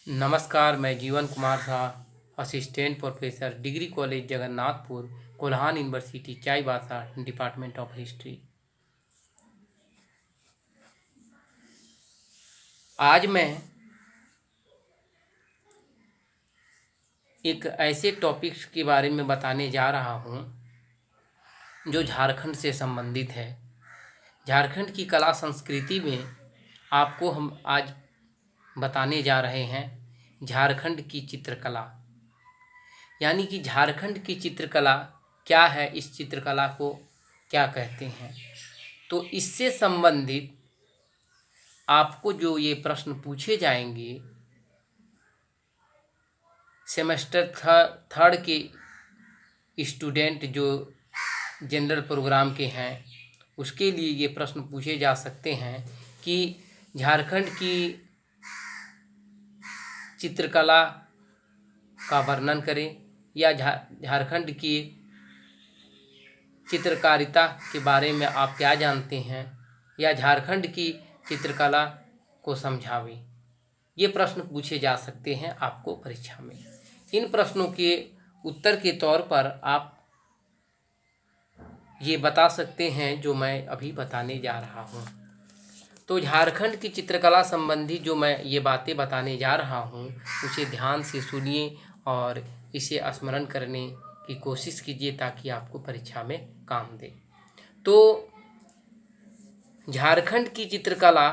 नमस्कार, मैं जीवन Kumar Shah, assistant professor, degree college Jagannathpur, Kolhan university, Chaibasa, department of history. आज मैं एक ऐसे टॉपिक्स के बारे में बताने जा रहा हूँ जो झारखंड से संबंधित है। झारखंड की कला संस्कृति में आपको हम आज बताने जा रहे हैं झारखंड की चित्रकला, यानी कि झारखंड की चित्रकला क्या है, इस चित्रकला को क्या कहते हैं। तो इससे संबंधित आपको जो ये प्रश्न पूछे जाएंगे सेमेस्टर थर्ड के स्टूडेंट जो जनरल प्रोग्राम के हैं उसके लिए ये प्रश्न पूछे जा सकते हैं कि झारखंड की चित्रकला का वर्णन करें या झारखंड की चित्रकारिता के बारे में आप क्या जानते हैं, या झारखंड की चित्रकला को समझावें। ये प्रश्न पूछे जा सकते हैं आपको परीक्षा में। इन प्रश्नों के उत्तर के तौर पर आप ये बता सकते हैं जो मैं अभी बताने जा रहा हूँ। तो झारखंड की चित्रकला संबंधी जो मैं ये बातें बताने जा रहा हूँ उसे ध्यान से सुनिए और इसे स्मरण करने की कोशिश कीजिए ताकि आपको परीक्षा में काम दे। तो झारखंड की चित्रकला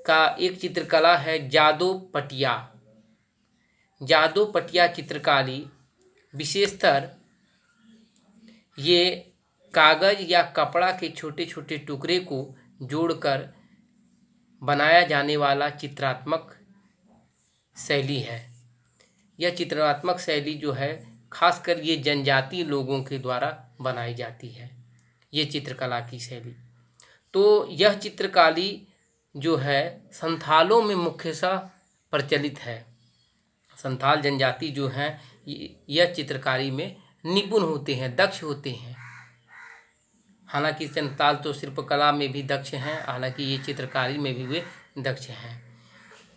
का एक चित्रकला है जादो पटिया। जादो पटिया चित्रकारी विशेषतर ये कागज या कपड़ा के छोटे छोटे टुकड़े को जोड़कर बनाया जाने वाला चित्रात्मक शैली है। यह चित्रात्मक शैली जो है खासकर ये जनजातीय लोगों के द्वारा बनाई जाती है, ये चित्रकला की शैली। तो यह चित्रकारी जो है संथालों में मुख्यतः प्रचलित है। संथाल जनजाति जो हैं यह चित्रकारी में निपुण होते हैं, दक्ष होते हैं। हालांकि संथाल तो शिल्पकला में भी दक्ष हैं, हालांकि ये चित्रकारी में भी वे दक्ष हैं।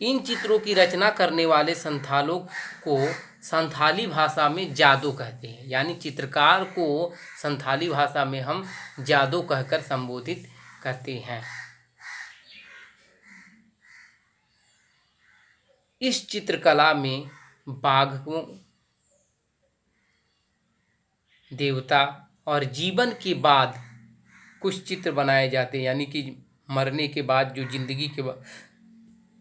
इन चित्रों की रचना करने वाले संथालों को संथाली भाषा में जादो कहते हैं, यानी चित्रकार को संथाली भाषा में हम जादो कहकर संबोधित करते हैं। इस चित्रकला में बाघों, देवता और जीवन के बाद कुछ चित्र बनाए जाते हैं, यानी कि मरने के बाद जो जिंदगी के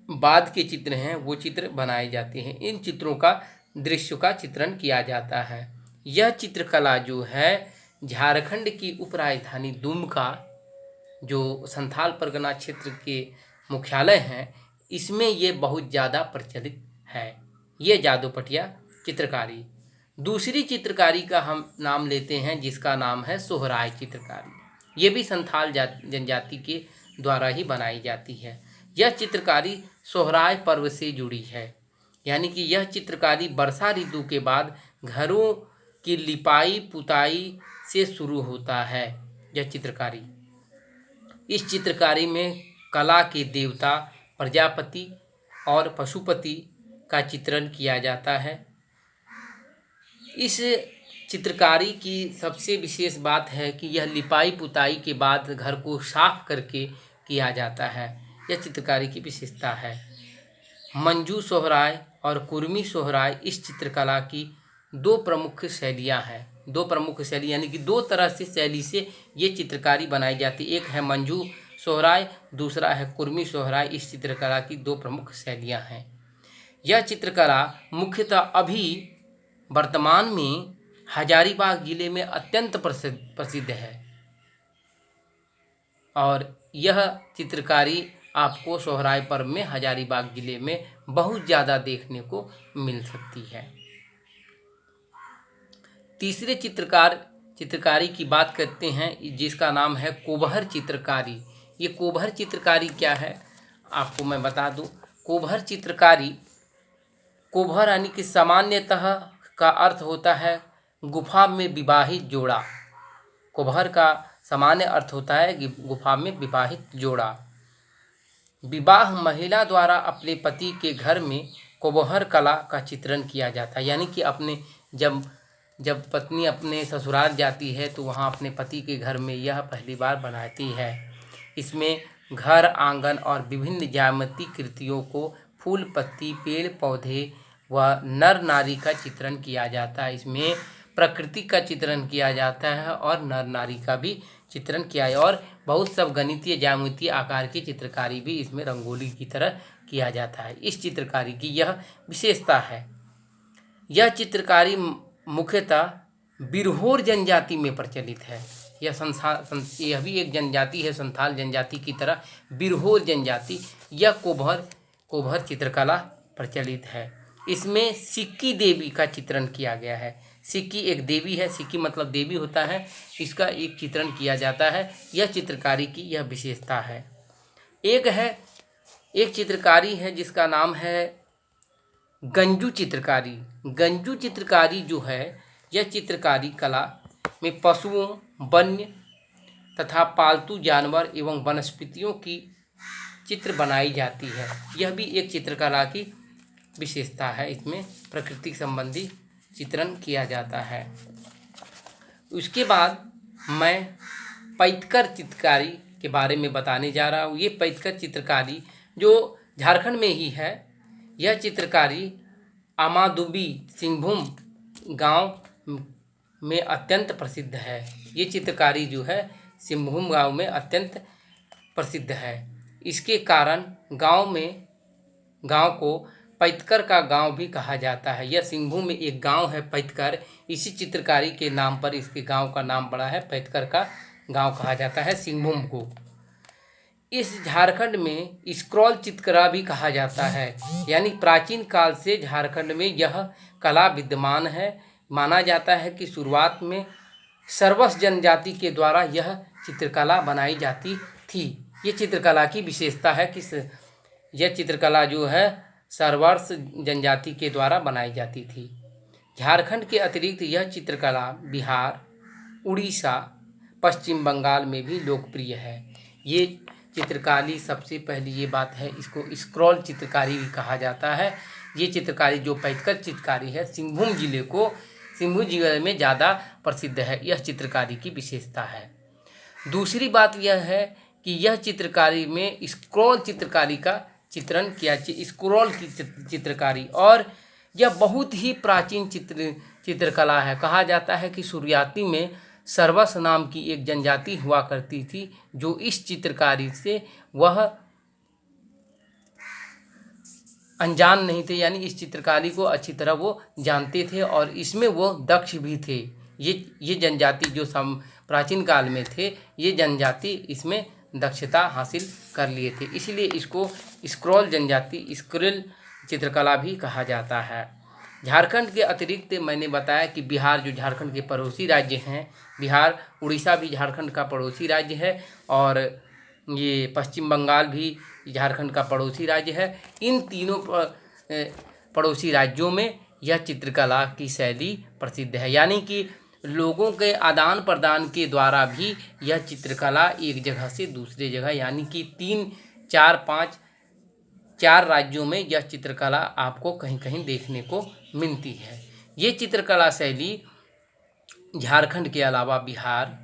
बाद के चित्र हैं वो चित्र बनाए जाते हैं। इन चित्रों का दृश्य का चित्रण किया जाता है। यह चित्रकला जो है झारखंड की उपराजधानी दुमका, जो संथाल परगना क्षेत्र के मुख्यालय हैं, इसमें ये बहुत ज़्यादा प्रचलित है, ये जादो पटिया चित्रकारी। दूसरी चित्रकारी का हम नाम लेते हैं जिसका नाम है सोहराय चित्रकारी। ये भी संथाल जनजाति के द्वारा ही बनाई जाती है। यह चित्रकारी सोहराय पर्व से जुड़ी है, यानी कि यह चित्रकारी वर्षा ऋतु के बाद घरों की लिपाई पुताई से शुरू होता है। यह चित्रकारी, इस चित्रकारी में कला के देवता प्रजापति और पशुपति का चित्रण किया जाता है। इस चित्रकारी की सबसे विशेष बात है कि यह लिपाई पुताई के बाद घर को साफ करके किया जाता है। यह चित्रकारी की विशेषता है। मंजू सोहराय और कुर्मी सोहराय इस चित्रकला की दो प्रमुख शैलियां हैं। दो प्रमुख शैली यानी कि दो तरह से शैली से ये चित्रकारी बनाई जाती है। एक है मंजू सोहराय, दूसरा है कुर्मी सोहराय। इस चित्रकला की दो प्रमुख शैलियां हैं। यह चित्रकला मुख्यतः अभी वर्तमान में हजारीबाग जिले में अत्यंत प्रसिद्ध है और यह चित्रकारी आपको सोहराय पर्व में हजारीबाग जिले में बहुत ज़्यादा देखने को मिल सकती है। तीसरे चित्रकारी की बात करते हैं जिसका नाम है कोबहर चित्रकारी। ये कोबहर चित्रकारी क्या है आपको मैं बता दूं। कोबहर चित्रकारी, कोबहर यानी कि सामान्यतः का अर्थ होता है गुफा में विवाहित जोड़ा। कोबहर का सामान्य अर्थ होता है कि गुफा में विवाहित जोड़ा। विवाह महिला द्वारा अपने पति के घर में कोबहर कला का चित्रण किया जाता है, यानी कि अपने जब जब पत्नी अपने ससुराल जाती है तो वहाँ अपने पति के घर में यह पहली बार बनाती है। इसमें घर, आंगन और विभिन्न ज्यामितीय कृतियों को फूल, पत्ती, पेड़ पौधे व नर नारी का चित्रण किया जाता है। इसमें प्रकृति का चित्रण किया जाता है और नर नारी का भी चित्रण किया है, और बहुत सब गणितीय ज्यामितीय आकार की चित्रकारी भी इसमें रंगोली की तरह किया जाता है। इस चित्रकारी की यह विशेषता है। यह चित्रकारी मुख्यतः बिरहोर जनजाति में प्रचलित है। यह भी एक जनजाति है, संथाल जनजाति की तरह बिरहोर जनजाति। यह कोबहर चित्रकला प्रचलित है। इसमें सिक्की देवी का चित्रण किया गया है। सिक्की एक देवी है, सिक्की मतलब देवी होता है, इसका एक चित्रण किया जाता है। यह चित्रकारी की यह विशेषता है। एक चित्रकारी है जिसका नाम है गंजू चित्रकारी। गंजू चित्रकारी जो है, यह चित्रकारी कला में पशुओं, वन्य तथा पालतू जानवर एवं वनस्पतियों की चित्र बनाई जाती है। यह भी एक चित्रकला की विशेषता है। इसमें प्रकृति संबंधी चित्रण किया जाता है। उसके बाद मैं पैतकर चित्रकारी के बारे में बताने जा रहा हूँ। ये पैतकर चित्रकारी जो झारखंड में ही है, यह चित्रकारी आमादुबी सिंहभूम गांव में अत्यंत प्रसिद्ध है। ये चित्रकारी जो है सिंहभूम गांव में अत्यंत प्रसिद्ध है। इसके कारण गांव को पैतकर का गांव भी कहा जाता है। यह सिंहभूम में एक गांव है पैतकर, इसी चित्रकारी के नाम पर इसके गांव का नाम पड़ा है। पैतकर का गांव कहा जाता है सिंहभूम को। इस झारखंड में स्क्रॉल चित्रकला भी कहा जाता है, यानी प्राचीन काल से झारखंड में यह कला विद्यमान है। माना जाता है कि शुरुआत में सरवस जनजाति के द्वारा यह चित्रकला बनाई जाती थी। ये चित्रकला की विशेषता है कि यह चित्रकला जो है सरवस जनजाति के द्वारा बनाई जाती थी। झारखंड के अतिरिक्त यह चित्रकला बिहार, उड़ीसा, पश्चिम बंगाल में भी लोकप्रिय है। ये चित्रकारी सबसे पहली ये बात है, इसको स्क्रॉल चित्रकारी भी कहा जाता है। ये चित्रकारी जो पैतकर चित्रकारी है सिंहभूम जिले में ज़्यादा प्रसिद्ध है। यह चित्रकारी की विशेषता है। दूसरी बात यह है कि यह चित्रकारी में स्क्रॉल चित्रकारी का चित्रण किया, स्क्रॉल की चित्रकारी, और यह बहुत ही प्राचीन चित्रकला है। कहा जाता है कि शुरुआती में सरवस नाम की एक जनजाति हुआ करती थी, जो इस चित्रकारी से वह अनजान नहीं थे, यानी इस चित्रकारी को अच्छी तरह वो जानते थे और इसमें वो दक्ष भी थे। ये जनजाति जो प्राचीन काल में थे, ये जनजाति इसमें दक्षता हासिल कर लिए थे, इसलिए इसको स्क्रॉल चित्रकला भी कहा जाता है। झारखंड के अतिरिक्त मैंने बताया कि बिहार जो झारखंड के पड़ोसी राज्य हैं, बिहार, उड़ीसा भी झारखंड का पड़ोसी राज्य है, और ये पश्चिम बंगाल भी झारखंड का पड़ोसी राज्य है। इन तीनों पड़ोसी राज्यों में यह चित्रकला की शैली प्रसिद्ध है, यानी कि लोगों के आदान प्रदान के द्वारा भी यह चित्रकला एक जगह से दूसरे जगह, यानी कि 3, 4, 5, 4 राज्यों में यह चित्रकला आपको कहीं कहीं देखने को मिलती है। ये चित्रकला शैली झारखंड के अलावा बिहार,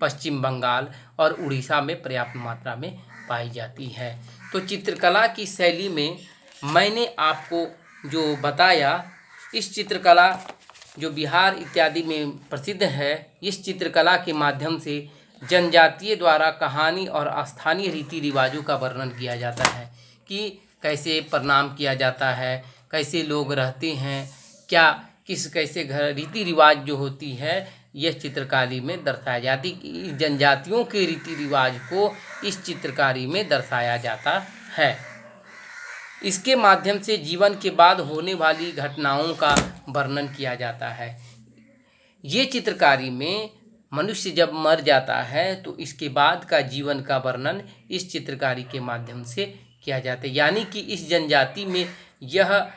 पश्चिम बंगाल और उड़ीसा में पर्याप्त मात्रा में पाई जाती है। तो चित्रकला की शैली में मैंने आपको जो बताया, इस चित्रकला जो बिहार इत्यादि में प्रसिद्ध है, इस चित्रकला के माध्यम से जनजातीय द्वारा कहानी और स्थानीय रीति रिवाजों का वर्णन किया जाता है कि कैसे प्रणाम किया जाता है, कैसे लोग रहते हैं, कैसे घर रीति रिवाज जो होती है, यह चित्रकारी में दर्शाया जाती है। जनजातियों के रीति रिवाज को इस चित्रकारी में दर्शाया जाता है। इसके माध्यम से जीवन के बाद होने वाली घटनाओं का वर्णन किया जाता है। ये चित्रकारी में मनुष्य जब मर जाता है तो इसके बाद का जीवन का वर्णन इस चित्रकारी के माध्यम से किया जाता है, यानी कि इस जनजाति में यह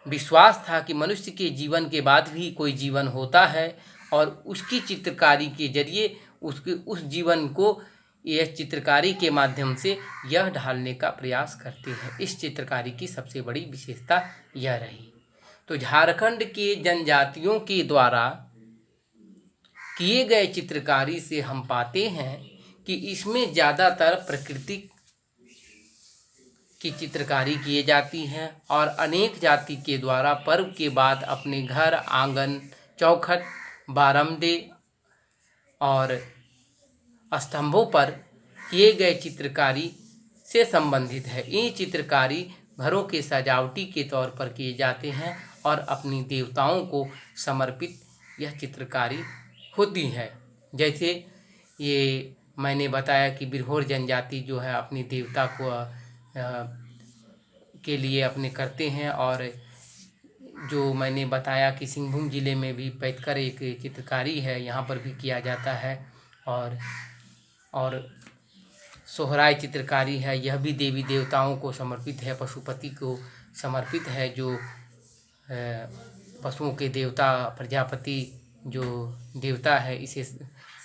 विश्वास था कि मनुष्य के जीवन के बाद भी कोई जीवन होता है, और उसकी चित्रकारी के जरिए उस जीवन को यह चित्रकारी के माध्यम से यह ढालने का प्रयास करते हैं। इस चित्रकारी की सबसे बड़ी विशेषता यह रही। तो झारखंड के जनजातियों के द्वारा किए गए चित्रकारी से हम पाते हैं कि इसमें ज़्यादातर प्रकृति की चित्रकारी की जाती है और अनेक जाति के द्वारा पर्व के बाद अपने घर, आंगन, चौखट, बारामदे और स्तंभों पर किए गए चित्रकारी से संबंधित है। ये चित्रकारी घरों के सजावटी के तौर पर किए जाते हैं और अपनी देवताओं को समर्पित यह चित्रकारी होती है। जैसे ये मैंने बताया कि बिरहोर जनजाति जो है अपनी देवता को के लिए अपने करते हैं, और जो मैंने बताया कि सिंहभूम जिले में भी पैतकर एक चित्रकारी है, यहाँ पर भी किया जाता है। और सोहराय चित्रकारी है, यह भी देवी देवताओं को समर्पित है, पशुपति को समर्पित है, जो पशुओं के देवता प्रजापति जो देवता है इसे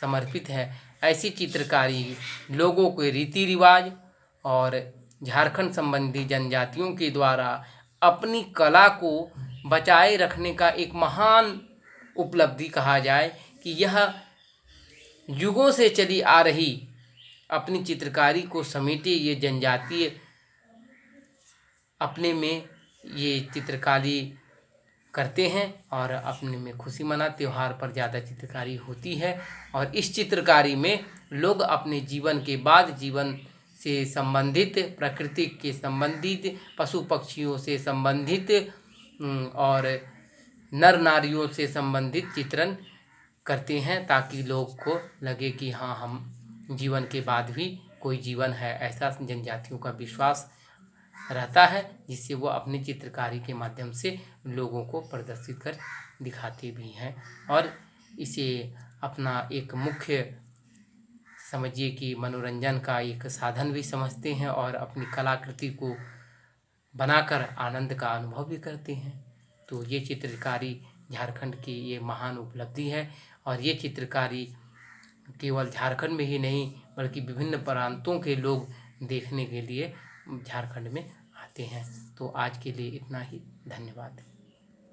समर्पित है। ऐसी चित्रकारी लोगों के रीति रिवाज और झारखंड संबंधी जनजातियों के द्वारा अपनी कला को बचाए रखने का एक महान उपलब्धि कहा जाए कि यह युगों से चली आ रही अपनी चित्रकारी को समेटे ये जनजातीय अपने में ये चित्रकारी करते हैं और अपने में खुशी मना त्योहार पर ज़्यादा चित्रकारी होती है। और इस चित्रकारी में लोग अपने जीवन के बाद जीवन से संबंधित, प्रकृति के संबंधित, पशु पक्षियों से संबंधित और नर नारियों से संबंधित चित्रण करते हैं, ताकि लोग को लगे कि हाँ, हम जीवन के बाद भी कोई जीवन है, ऐसा जनजातियों का विश्वास रहता है, जिससे वो अपनी चित्रकारी के माध्यम से लोगों को प्रदर्शित कर दिखाते भी हैं और इसे अपना एक मुख्य समझिए कि मनोरंजन का एक साधन भी समझते हैं और अपनी कलाकृति को बनाकर आनंद का अनुभव भी करते हैं। तो ये चित्रकारी झारखंड की ये महान उपलब्धि है और ये चित्रकारी केवल झारखंड में ही नहीं बल्कि विभिन्न प्रांतों के लोग देखने के लिए झारखंड में आते हैं। तो आज के लिए इतना ही, धन्यवाद।